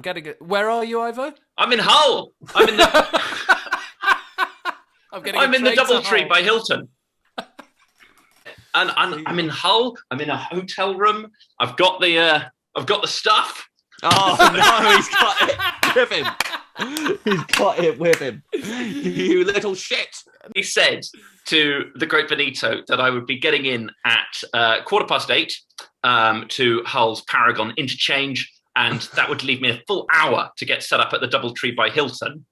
getting it. Where are you, Ivo? I'm in Hull. I'm in the I'm in the DoubleTree by Hilton. And I'm in Hull. I'm in a hotel room. I've got the stuff. Oh no, he's got it with him. He's got it with him. You little shit. He said to the great Benito that I would be getting in at 8:15 to Hull's Paragon interchange, and that would leave me a full hour to get set up at the DoubleTree by Hilton.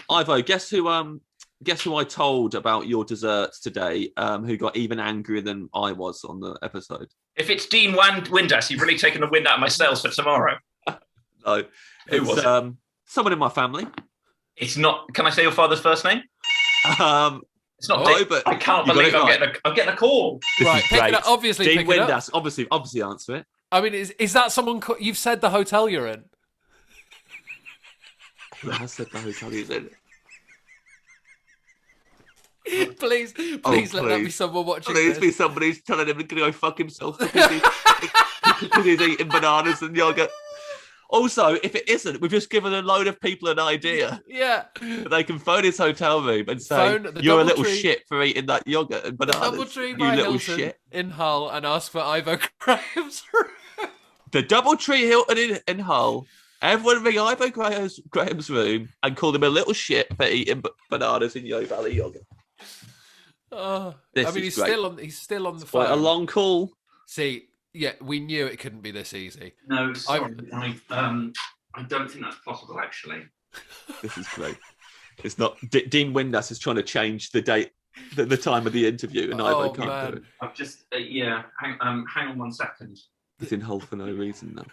Ivo, guess who I told about your desserts today, who got even angrier than I was on the episode? If it's Dean Windass, you've really taken the wind out of my sails for tomorrow. No, Who was it? Someone in my family. It's not. Can I say your father's first name? It's not. No, Dick. but I can't you got believe it I'm right. getting a call. Right, pick it up. Obviously, Dean pick it up. Windass, obviously answer it. I mean, is that someone? You've said the hotel you're in. I said the hotel he's in. Please let that be someone watching. Please be somebody who's telling him to go fuck himself because he's eating bananas and yogurt. Also, if it isn't, we've just given a load of people an idea. Yeah. They can phone his hotel room and say, Phone the you're a little DoubleTree- shit for eating that yogurt and bananas. DoubleTree you by little Hilton shit. in Hull and ask for Ivo Graham's room. The DoubleTree Hilton in Hull. Everyone ring Ivo Graham's room and call him a little shit for eating bananas in Yo Valley yogurt. I This mean, is he's still on the phone. Quite a long call. See, yeah, we knew it couldn't be this easy. No, sorry. I don't think that's possible, actually. This is great. It's not. Dean Windass is trying to change the date, the time of the interview, and Ivo can't do it. I've just hang on 1 second. He's in Hull for no reason now.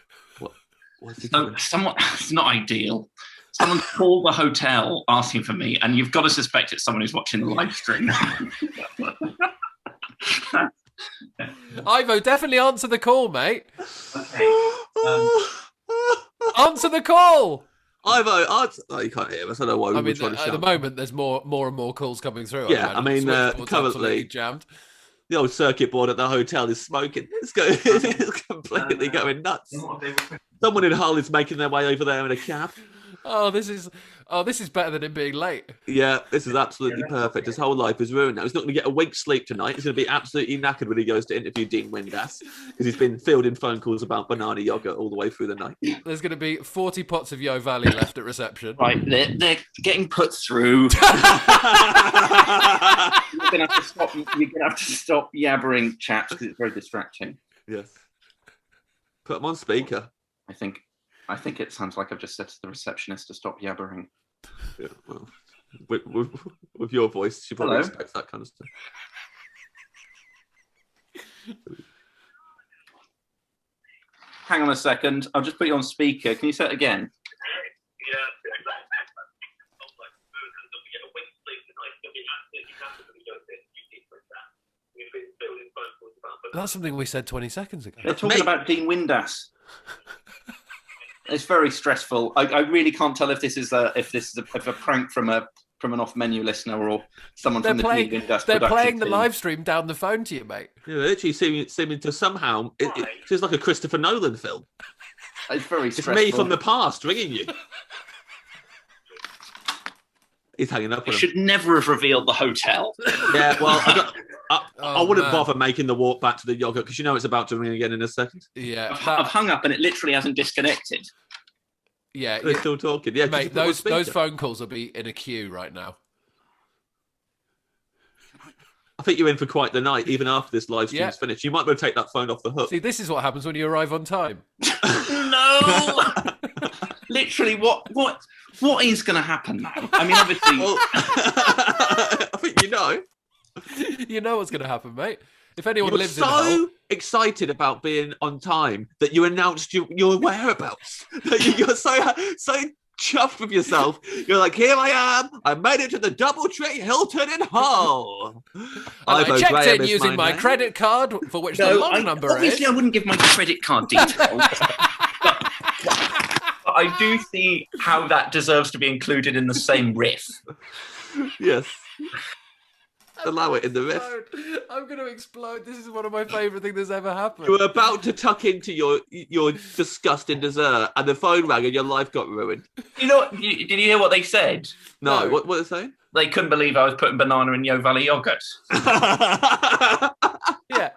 What's he So doing? someone, it's not ideal. Someone called the hotel asking for me, and you've got to suspect it's someone who's watching the live stream. Ivo, definitely answer the call, mate. Okay. Answer the call. Ivo, oh, you can't hear us. I don't know why we were trying to at shout. the moment, there's more and more calls coming through. Yeah, I mean, Switchboard's currently- absolutely jammed. The old circuit board at the hotel is smoking. It's completely going nuts. Someone in Hull is making their way over there in a cab. Oh, this is better than him being late. Yeah, this is absolutely perfect. His whole life is ruined now. He's not going to get a week's sleep tonight. He's going to be absolutely knackered when he goes to interview Dean Windass because he's been fielding phone calls about banana yogurt all the way through the night. There's going to be 40 pots of Yo Valley left at reception. Right, they're getting put through. You're gonna have to stop yabbering, chaps, because it's very distracting. Yes. Put them on speaker. I think it sounds like I've just said to the receptionist to stop yabbering. Yeah, well, with your voice, she probably Hello? expects that kind of stuff. Hang on a second. I'll just put you on speaker. Can you say it again? That's something we said 20 seconds ago. They're talking about Dean Windass. It's very stressful. I really can't tell if this is a prank from an off-menu listener or someone from the Dean Windass They're production playing the team. live stream down the phone to you, mate. Yeah, literally seeming to somehow it feels like a Christopher Nolan film. It's very It's stressful. me from the past ringing you. He's hanging up I on him. should never have revealed the hotel. Yeah, well, I wouldn't man. bother making the walk back to the yogurt because you know it's about to ring again in a second. Yeah, I've hung up and it literally hasn't disconnected. yeah. They're still talking. Yeah, Mate, those phone calls will be in a queue right now. I think you're in for quite the night, even after this live stream's finished. You might be able to take that phone off the hook. See, this is what happens when you arrive on time. No! Literally, what is going to happen now? I mean, obviously... Well, I think you know. You know what's going to happen, mate. If anyone You were lives in Hull, so excited about being on time that you announced your whereabouts. You're so chuffed with yourself. You're like, here I am. I made it to the DoubleTree Hilton in Hull. I Ivo checked Graham in is using my name. credit card, for which the long number obviously is. I wouldn't give my credit card details. but I do see how that deserves to be included in the same riff. Yes. allow it in the riff. I'm going to explode. This is one of my favourite things that's ever happened. You were about to tuck into your disgusting dessert, and the phone rang, and your life got ruined. You know, did you hear what they said? No, No. what are they saying? They couldn't believe I was putting banana in Yo Valley yogurt. Yeah,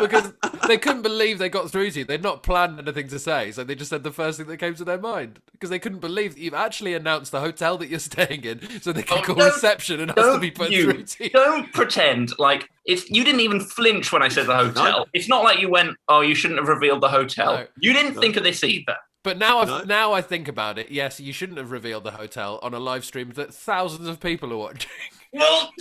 because they couldn't believe they got through to you. They'd not planned anything to say, so they just said the first thing that came to their mind. Because they couldn't believe that you've actually announced the hotel that you're staying in, so they can call reception and ask to be put through to you. Don't pretend like you didn't even flinch when I said the hotel. No. It's not like you went, "Oh, you shouldn't have revealed the hotel." No. You didn't think of this either. But now I think about it, yes, you shouldn't have revealed the hotel on a live stream that thousands of people are watching. Well,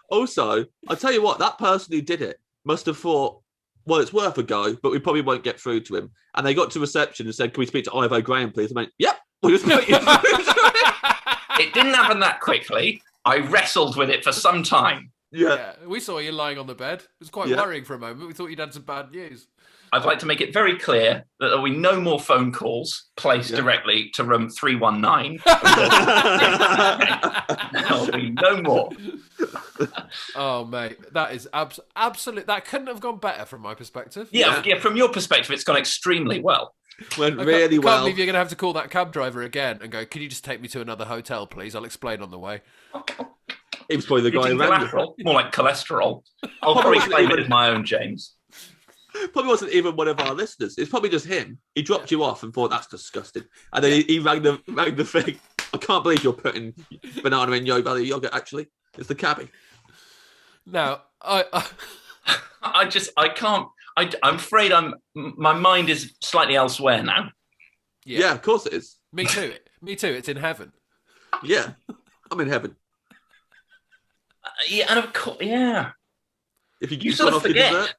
Also, I'll tell you what, that person who did it must have thought, well, it's worth a go, but we probably won't get through to him. And they got to reception and said, can we speak to Ivo Graham, please? I went, yep, we'll just put you through to him. it didn't happen that quickly. I wrestled with it for some time. Yeah. We saw you lying on the bed. It was quite Yeah. worrying for a moment. We thought you'd had some bad news. I'd like to make it very clear that there will be no more phone calls placed directly to room 319. There will be no more. Oh, mate, that is absolute. That couldn't have gone better from my perspective. Yeah, from your perspective, it's gone extremely well. Went I really can't well. believe you're going to have to call that cab driver again and go, can you just take me to another hotel, please? I'll explain on the way. He was probably the guy who Eating rang you. collateral, more like cholesterol. I'll probably claim it as my own, James. Probably wasn't even one of our listeners. It's probably just him. He dropped you off and thought that's disgusting. And then he rang the thing. I can't believe you're putting banana in Yo Valley yogurt, actually. It's the cabbie. Now, I'm afraid my mind is slightly elsewhere now. Yeah, of course it is. me too. Me too. It's in heaven. Yeah. I'm in heaven. Yeah, and of course, yeah. If you You gone sort of off your forget. dessert,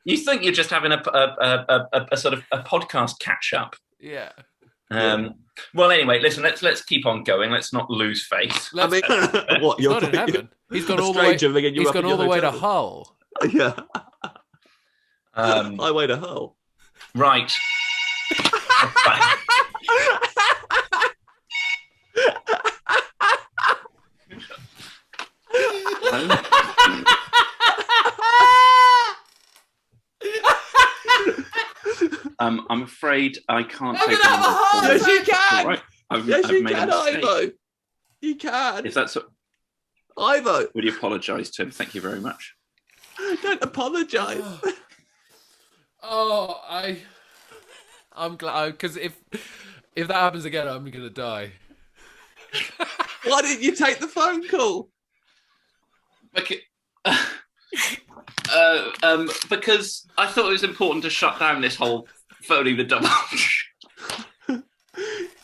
You think you're just having a sort of a podcast catch up. Yeah. Well, anyway, listen. Let's keep on going. Let's not lose face. I mean, what? He's not in heaven. He's gone a all the way. stranger ringing you He's up gone in all the your way to hotel. Hull. Yeah. Um, Highway to Hull. right. I'm afraid I can't I'm take gonna have a another heart call. Yes, you can. All right. I've You made can, a mistake. Ivo. You can. If that's Ivo, would you apologise to him? Thank you very much. don't apologise. Oh, I'm glad because if that happens again, I'm gonna die. Why didn't you take the phone call? Because I thought it was important to shut down this whole phoning the double.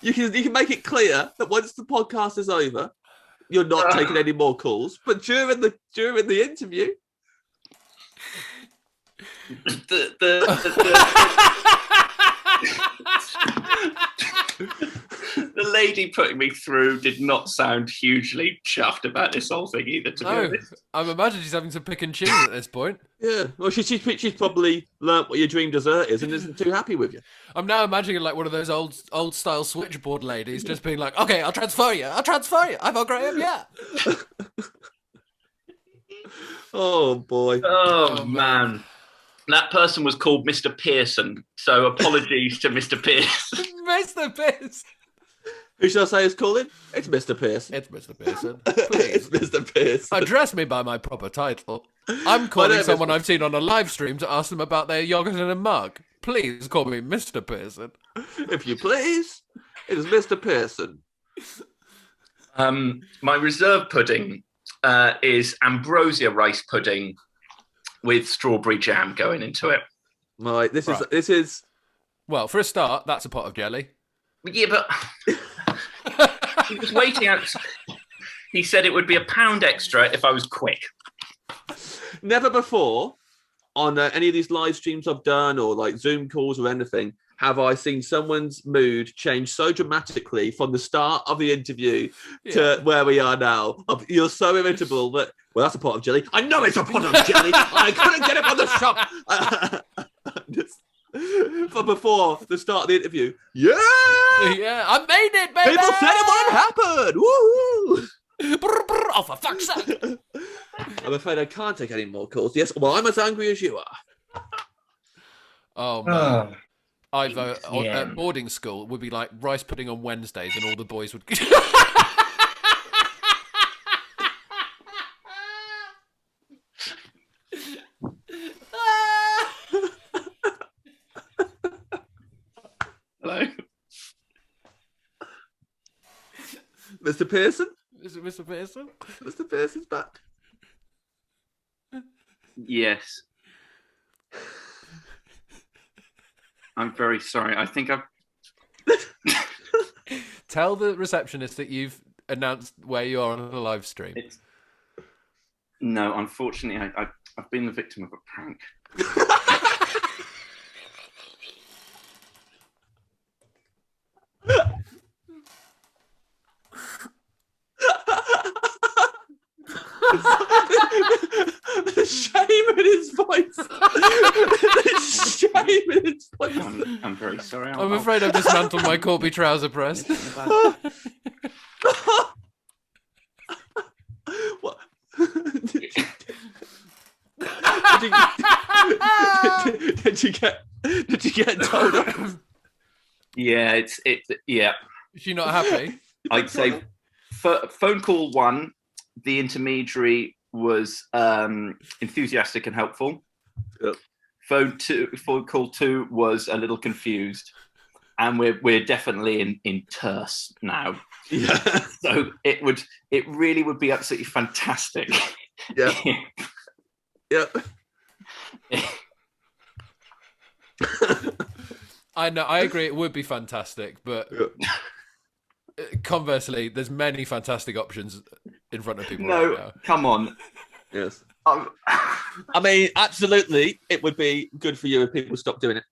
You can make it clear that once the podcast is over, you're not taking any more calls. But during the interview, The lady putting me through did not sound hugely chuffed about this whole thing either, to be No, honest. I'm imagining she's having to pick and choose at this point. yeah. Well, she's probably learnt what your dream dessert is and isn't too happy with you. I'm now imagining like one of those old style switchboard ladies just being like, okay, I'll transfer you. I've Graham, yeah. Oh boy. Oh, man. That person was called Mr. Pearson, so apologies to Mr. Pearson. Mr. Pearson. Who should I say is calling? It's Mr. Pearson. It's Mr. Pearson. It's Please. Mr. Pearson. Address me by my proper title. I'm calling name is- someone I've seen on a live stream to ask them about their yogurt in a mug. Please call me Mr. Pearson. If you please, it is Mr. Pearson. My reserve pudding is ambrosia rice pudding with strawberry jam going into it. Right, this Right. is Well, for a start, that's a pot of jelly. Yeah, but he was waiting out. He said it would be £1 extra if I was quick. never before on any of these live streams I've done or like Zoom calls or anything have I seen someone's mood change so dramatically from the start of the interview to where we are now. You're so irritable that, well, that's a pot of jelly. I know it's a pot of jelly. I couldn't get it from the shop. For before the start of the interview, yeah, Yeah, I made it, baby! people said it wouldn't happen. Woo! Oh, for fuck's sake! I'm afraid I can't take any more calls. Yes, well, I'm as angry as you are. Oh man. Ivo Yeah. at boarding school would be like rice pudding on Wednesdays, and all the boys would. Hello. Mr. Pearson? Is it Mr. Pearson? Mr. Pearson's back. Yes. I'm very sorry. I think I've. Tell the receptionist that you've announced where you are on a live stream. No, unfortunately, I've been the victim of a prank. The shame in his voice. The shame in his voice. I'm very sorry. I'm afraid I've dismantled my Corby trouser press. What? Did you get told off? Yeah, yeah. Is she not happy? I'd say phone call 1, the intermediary was enthusiastic and helpful. Yep. Phone call 2 was a little confused, and we're definitely in terse now. Yeah. So it really would be absolutely fantastic. Yeah. Yeah. I know. I agree. It would be fantastic, but conversely, there's many fantastic options in front of people right now. Come on. Yes. I mean, absolutely, it would be good for you if people stopped doing it.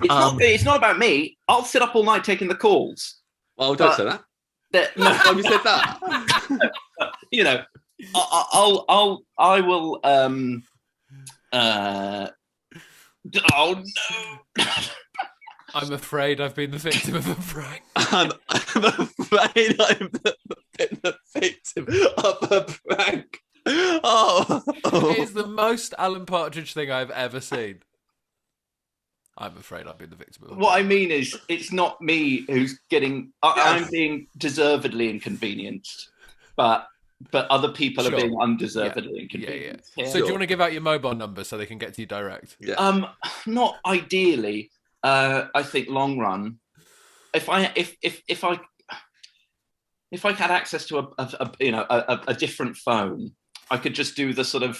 It's not about me. I'll sit up all night taking the calls. Oh, don't say that. No, Have you said that? You know, I will. Oh no! I'm afraid I've been the victim of a prank. I'm afraid I've been the victim of a prank. Oh. It is the most Alan Partridge thing I've ever seen. I'm afraid I've been the victim of a prank. What I mean is, it's not me who's getting. I'm being deservedly inconvenienced, but other people are being undeservedly inconvenienced. Yeah. So do you want to give out your mobile number so they can get to you direct? Yeah. Not ideally. I think long run. If I had access to a different phone, I could just do the sort of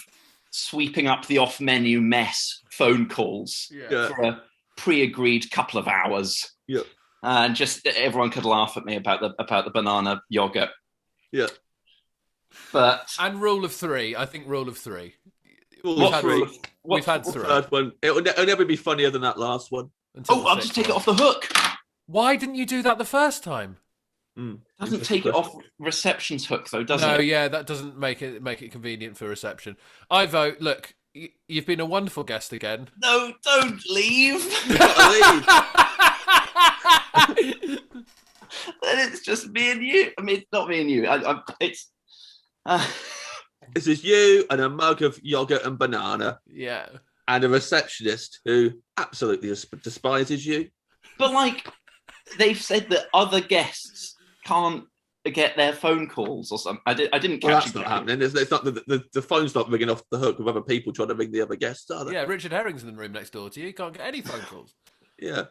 sweeping up the off menu mess phone calls for a pre-agreed couple of hours. Yeah. And just everyone could laugh at me about the banana yogurt. Yeah. And rule of 3. I think rule of 3. We've had 3. Third one. It'll never be funnier than that last one. I'll just take it off the hook. Why didn't you do that the first time? Doesn't take it off reception's hook though, does it? No, yeah, that doesn't make it convenient for reception. I vote. Look, you've been a wonderful guest again. No, don't leave. You gotta leave. Then it's just me and you. I mean, it's not me and you. It's. This is you and a mug of yogurt and banana. Yeah. And a receptionist who absolutely despises you. But like, they've said that other guests can't get their phone calls or something. I didn't catch. Well, that's not happening. It's not the phone's not ringing off the hook with other people trying to ring the other guests, are they? Yeah, Richard Herring's in the room next door to you. You can't get any phone calls. Yeah.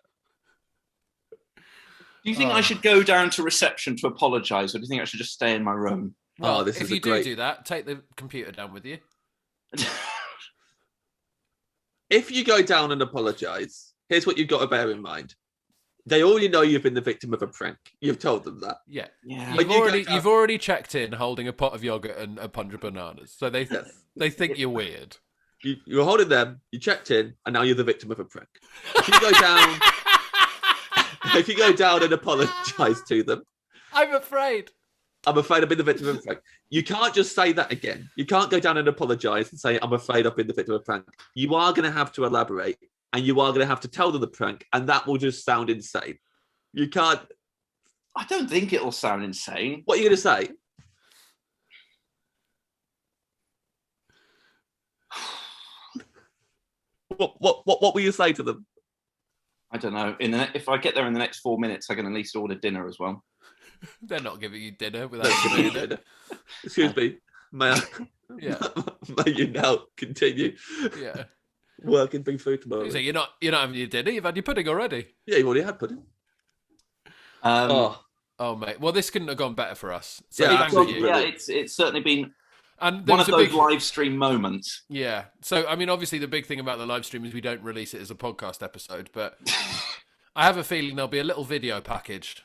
Do you think I should go down to reception to apologise, or do you think I should just stay in my room? Well, if you do that, take the computer down with you. If you go down and apologise, here's what you've got to bear in mind. They already know you've been the victim of a prank. You've told them that. Yeah. Yeah. You've already checked in holding a pot of yogurt and a bunch of bananas. So they think you're weird. You were holding them, you checked in, and now you're the victim of a prank. If you go down and apologise to them, I'm afraid I've been the victim of a prank. You can't just say that again. You can't go down and apologise and say, I'm afraid I've been the victim of a prank. You are going to have to elaborate, and you are going to have to tell them the prank, and that will just sound insane. You can't. I don't think it'll sound insane. What are you going to say? What will you say to them? I don't know. If I get there in the next 4 minutes, I can at least order dinner as well. They're not giving you dinner without giving you dinner. Excuse me, may I? Yeah. May you now continue? Yeah. Working, bring food tomorrow. So you're not having your dinner. You've had your pudding already. Yeah, you already had pudding. Oh mate. Well, this couldn't have gone better for us. So Yeah, thank you. Yeah, it's certainly been And one of those big... live stream moments. Yeah. So I mean, obviously, the big thing about the live stream is we don't release it as a podcast episode, but I have a feeling there'll be a little video package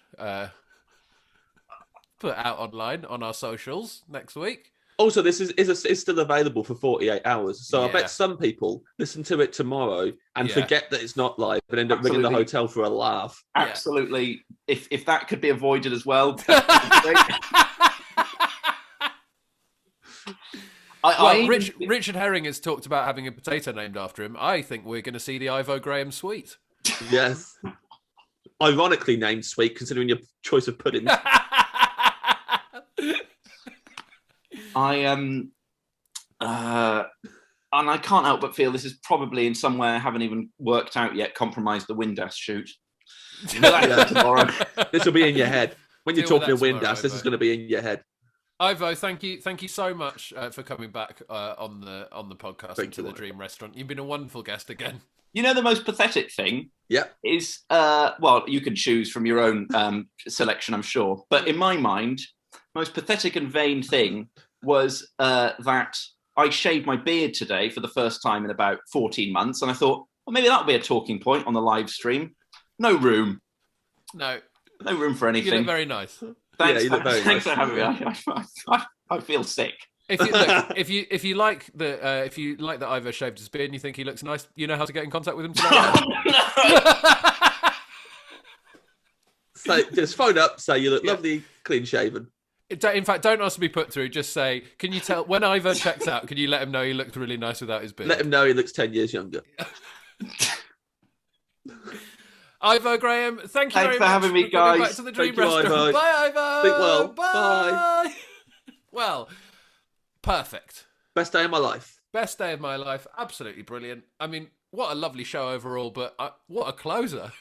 put out online on our socials next week. Also, this is still available for 48 hours. So Yeah. I bet some people listen to it tomorrow and forget that it's not live and end up ringing the hotel for a laugh. Absolutely. If that could be avoided as well. Richard Herring has talked about having a potato named after him. I think we're going to see the Ivo Graham Sweet. Yes. Ironically named Sweet, considering your choice of pudding. And I can't help but feel this is probably in some way I haven't even worked out yet, compromised the Windass shoot. Tomorrow. This will be in your head. When you're Deal talking with to that Windass, this is going to be in your head. Ivo, thank you so much for coming back on the podcast Thank to you, the Dream Restaurant. You've been a wonderful guest again. You know, the most pathetic thing is, well, you can choose from your own selection, I'm sure. But in my mind, most pathetic and vain thing was that I shaved my beard today for the first time in about 14 months. And I thought, well, maybe that'll be a talking point on the live stream. No room. No room for anything. You look very nice. Thanks, you look very thanks nice. for having me. I feel sick. If you like that Ivo shaved his beard and you think he looks nice, you know how to get in contact with him today. So just phone up, say you look lovely, clean shaven. In fact, don't ask to be put through. Just say, can you tell when Ivo checks out? Can you let him know he looked really nice without his beard? Let him know he looks 10 years younger. Ivo Graham, thank you Thanks very for much having me, for coming guys. back to the Dream Thank you, Restaurant. Ivo. Bye, Ivo. Sleep well. Bye. Bye. Well, perfect. Best day of my life. Best day of my life. Absolutely brilliant. I mean, what a lovely show overall, but what a closer.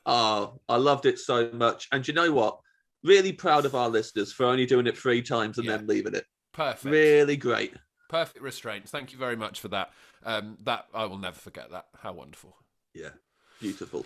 Oh, I loved it so much. And you know what? Really proud of our listeners for only doing it 3 times and then leaving it. Perfect. Really great. Perfect restraint. Thank you very much for that. That I will never forget that. How wonderful. Yeah, beautiful.